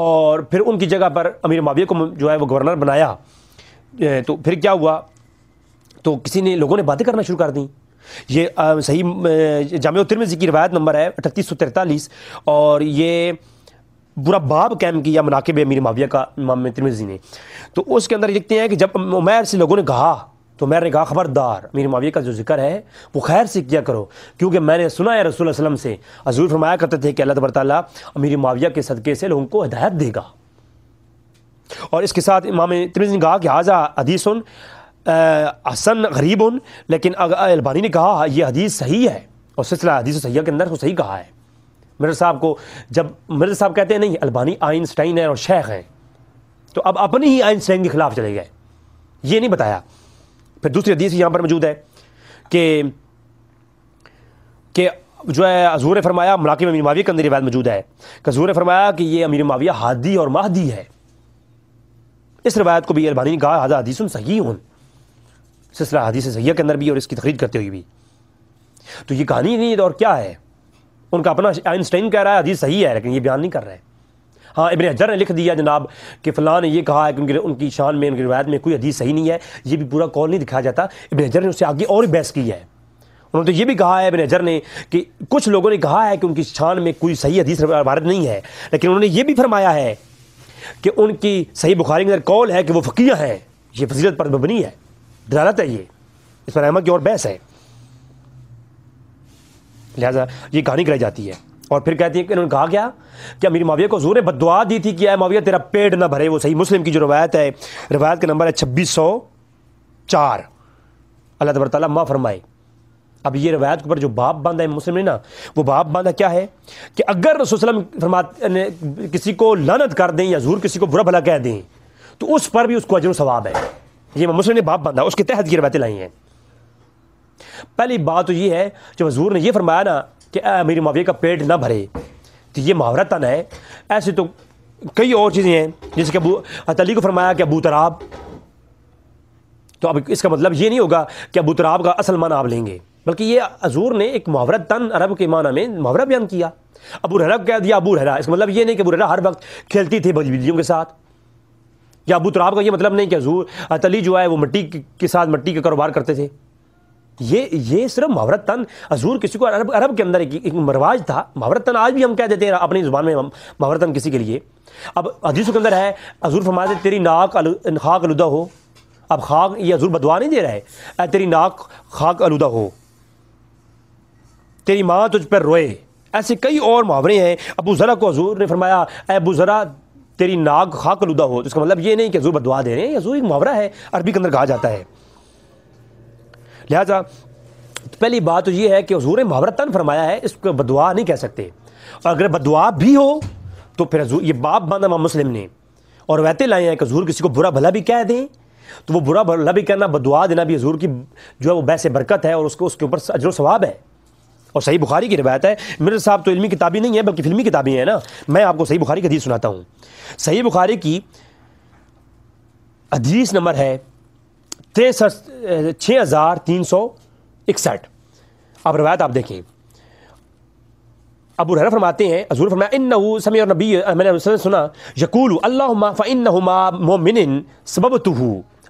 اور پھر ان کی جگہ پر امیر معاویہ کو جو ہے وہ گورنر بنایا، تو پھر کیا ہوا، تو لوگوں نے باتیں کرنا شروع کر دیں۔ یہ صحیح جامع ترمذی کی روایت نمبر ہے 3843، اور یہ پورا باب قائم کیا مناقب امیر معاویہ کا امام ترمذی نے۔ تو اس کے اندر لکھتے ہیں کہ جب عمیر سے لوگوں نے کہا تو عمیر نے کہا خبردار، امیر معاویہ کا جو ذکر ہے وہ خیر سے کیا کرو، کیونکہ میں نے سنا ہے رسول اللہ علیہ وسلم سے، حضور فرمایا کرتے تھے کہ اللہ تبارک تعالیٰ امیر معاویہ کے صدقے سے لوگوں کو ہدایت دے گا۔ اور اس کے ساتھ امام ترمذی نے کہا کہ ھذا حدیث حسن غریب، لیکن البانی نے کہا یہ حدیث صحیح ہے، اور سلسلہ حدیث صحیحہ کے اندر کو صحیح کہا ہے۔ مرزا صاحب کو جب مرزا صاحب کہتے ہیں نہیں البانی آئنسٹائن ہے اور شیخ ہیں، تو اب اپنی ہی آئنسٹائن کے خلاف چلے گئے، یہ نہیں بتایا۔ پھر دوسری حدیث یہاں پر موجود ہے کہ جو ہے حضور نے فرمایا، مناقب امیر معاویہ کے اندر روایت موجود ہے کہ حضور نے فرمایا کہ یہ امیر معاویہ ہادی اور مہدی ہے۔ اس روایت کو بھی البانی نے کہا ھذا حدیث صحیح، سلسلہ حدیث صحیحہ کے اندر بھی اور اس کی تخریج کرتے ہوئے بھی۔ تو یہ کہانی نہیں اور کیا ہے، ان کا اپنا آئنسٹائن کہہ رہا ہے حدیث صحیح ہے، لیکن یہ بیان نہیں کر رہے۔ ہاں ابن حجر نے لکھ دیا جناب کہ فلاں نے یہ کہا ہے کہ ان کی شان میں، ان کی روایت میں کوئی حدیث صحیح نہیں ہے، یہ بھی پورا قول نہیں دکھایا جاتا۔ ابن حجر نے اس سے آگے اور بحث کی ہے، انہوں نے تو یہ بھی کہا ہے ابن حجر نے کہ کچھ لوگوں نے کہا ہے کہ ان کی شان میں کوئی صحیح حدیث وارد نہیں ہے، لیکن انہوں نے یہ بھی فرمایا ہے کہ ان کی صحیح بخاری کے اندر قول ہے کہ وہ فقیہ ہیں، یہ فضیلت پر مبنی ہے، دلالت ہے، یہ اس پر احمد کی اور بحث ہے، لہٰذا یہ کہانی کرائی جاتی ہے۔ اور پھر کہتے ہیں کہ انہوں نے کہا کیا کہ امیر معاویہ کو حضور نے بد دعا دی تھی کہ اے معاویہ تیرا پیٹ نہ بھرے، وہ صحیح مسلم کی جو روایت ہے، روایت کا نمبر ہے 2604، اللہ تبارک تعالیٰ معاف فرمائے۔ اب یہ روایت کے اوپر جو باب باندھا ہے مسلم نے نا، وہ باب باندھا کیا ہے کہ اگر رسول صلی اللہ علیہ وسلم کسی کو لعنت کر دیں یا حضور کسی کو برا بھلا کہہ دیں تو اس پر بھی اس کو اجر و ثواب ہے، یہ مسلم نے باب باندھا، اس کے تحت یہ روایتیں لائی ہیں۔ پہلی بات تو یہ ہے جب حضور نے یہ فرمایا نا کہ اے امیر معاویہ کا پیٹ نہ بھرے، تو یہ محاورتاً ہے، ایسے تو کئی اور چیزیں ہیں، جیسے کہ علی کو فرمایا کہ ابو تراب، تو اب اس کا مطلب یہ نہیں ہوگا کہ ابو تراب کا اصل معنی آپ لیں گے، بلکہ یہ حضور نے ایک محاورتاً عرب کے معنی میں محاورہ بیان کیا۔ ابو ہریرہ کہہ دیا ابو ہریرہ، اس کا مطلب یہ نہیں کہ ابو ہریرہ ہر وقت کھیلتی تھی بجلیوں کے ساتھ، یا ابو تراب کا یہ مطلب نہیں کہ حضور علی جو ہے وہ مٹی کے ساتھ مٹی کا کاروبار کرتے تھے۔ یہ صرف محاورتاً حضور کسی کو عرب کے اندر ایک رواج تھا، محاورتاً آج بھی ہم کہہ دیتے ہیں اپنی زبان میں محاورتاً کسی کے لیے۔ اب حدیث کے اندر ہے حضور فرماتے تیری ناک خاک آلودہ ہو، اب خاک یہ حضور بدعا نہیں دے رہا ہے، اے تیری ناک خاک آلودہ ہو، تیری ماں تجھ پر روئے، ایسے کئی اور محاورے ہیں۔ ابو ذرا کو حضور نے فرمایا اے ابو ذرا تیری ناک خاک آلودہ ہو، تو اس کا مطلب یہ نہیں کہ حضور بدعا دے رہے ہیں، حضور ایک محاورہ ہے، عربی کے اندر کہا جاتا ہے۔ لہذا پہلی بات تو یہ ہے کہ حضور نے محاورتاً فرمایا ہے، اس کو بدعا نہیں کہہ سکتے، اور اگر بدعا بھی ہو تو پھر حضور یہ باب باندھا امام مسلم نے، اور روایتیں لائی ہیں کہ حضور کسی کو برا بھلا بھی کہہ دیں تو وہ برا بھلا بھی کہنا، بدعا دینا بھی حضور کی جو ہے وہ باعث برکت ہے، اور اس کے اوپر اجر و ثواب ہے۔ اور صحیح بخاری کی روایت ہے، میرے صاحب تو علمی کتابیں نہیں ہیں بلکہ فلمی کتابیں ہیں نا، میں آپ کو صحیح بخاری کی حدیث سناتا ہوں۔ صحیح بخاری کی حدیث نمبر ہے 6361۔ اب روایت آپ دیکھیں، ابو ہریرہ فرماتے ہیں حضور فرمایا انہو سمع النبی، میں نے سنا یقول اللہم فانہما مؤمن سببتہ،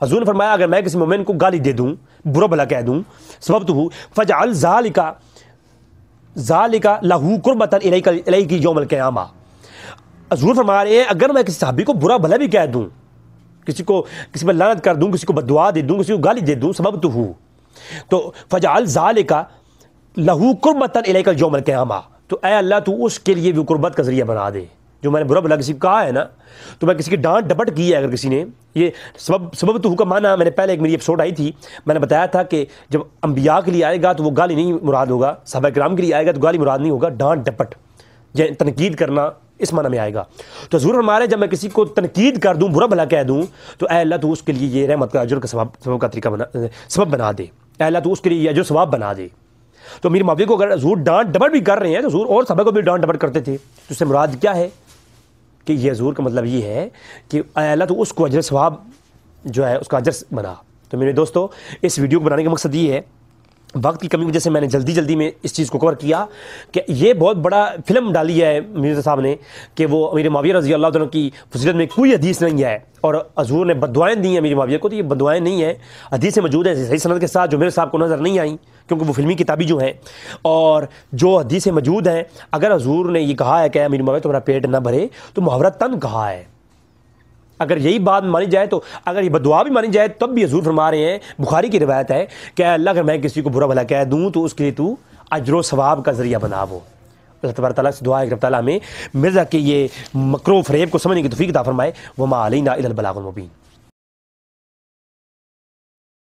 حضور نے فرمایا اگر میں کسی مومن کو گالی دے دوں، برا بھلا کہہ دوں، سببتہ فجعل ذالک لہو قربۃ الیک یوم القیامہ، حضور فرما رہے ہیں اگر میں کسی صحابی کو برا بھلا بھی کہہ دوں، کسی پر لعنت کر دوں، کسی کو بددعا دے دوں، کسی کو گالی دے دوں، سببتہ تو فجعل ذالک لہو قربۃ الیک یوم القیامہ، تو اے اللہ تو اس کے لیے بھی قربت کا ذریعہ بنا دے۔ جو میں نے برا بھلا کسی کو کہا ہے نا، تو میں کسی کی ڈانٹ ڈپٹ کی ہے اگر کسی نے، یہ سبب تو کا معنی میں نے پہلے ایک میری ایپیسوڈ آئی تھی، میں نے بتایا تھا کہ جب انبیاء کے لیے آئے گا تو وہ گالی نہیں مراد ہوگا، صحابہ کرام کے لیے آئے گا تو گالی مراد نہیں ہوگا، ڈانٹ ڈپٹ یا تنقید کرنا اس معنی میں آئے گا۔ تو حضور ہمارے جب میں کسی کو تنقید کر دوں، برا بھلا کہہ دوں، تو اے اللہ تو اس کے لیے یہ رحمت کا اجر کا ثواب کا طریقہ سبب بنا دے، اے اللہ تو اس کے لیے یہ اجر ثواب بنا دے۔ تو امیر معاویہ کو اگر حضور ڈانٹ ڈپٹ بھی کر رہے ہیں تو حضور اور صحابہ کو بھی ڈانٹ ڈپٹ کرتے تھے، تو اس سے مراد کیا ہے کہ یہ حضور کا مطلب یہ ہے کہ اے اللہ تو اس کو اجر ثواب جو ہے اس کا اجر بنا۔ تو میرے دوستو اس ویڈیو کو بنانے کا مقصد یہ ہے وقت کی کمی کی وجہ سے میں نے جلدی میں اس چیز کو کور کیا کہ یہ بہت بڑا فلم ڈالی ہے مرزا صاحب نے کہ وہ امیر معاویہ رضی اللہ عنہ کی فضیلت میں کوئی حدیث نہیں ہے، اور حضور نے بددعائیں دی ہیں امیر معاویہ کو، تو یہ بددعائیں نہیں ہیں، حدیث سے موجود ہیں صحیح سند کے ساتھ جو میرے صاحب کو نظر نہیں آئیں کیونکہ وہ فلمی کتابی جو ہیں، اور جو حدیث سے موجود ہیں اگر حضور نے یہ کہا ہے کہ امیر معاویہ تمہارا پیٹ نہ بھرے تو محاورہ تن کہا ہے، اگر یہی بات مانی جائے تو اگر یہ بددعا بھی مانی جائے تب بھی حضور فرما رہے ہیں، بخاری کی روایت ہے کہ اللہ اگر میں کسی کو برا بھلا کہہ دوں تو اس کے لیے تو اجر و ثواب کا ذریعہ بنا وہ۔ اللہ تبارک تعالیٰ سے دعا ہے کہ رب تعالیٰ ہمیں مرزا کے یہ مکر و فریب کو سمجھنے کی توفیق عطا فرمائے۔ وما علینا الا البلاغ المبین۔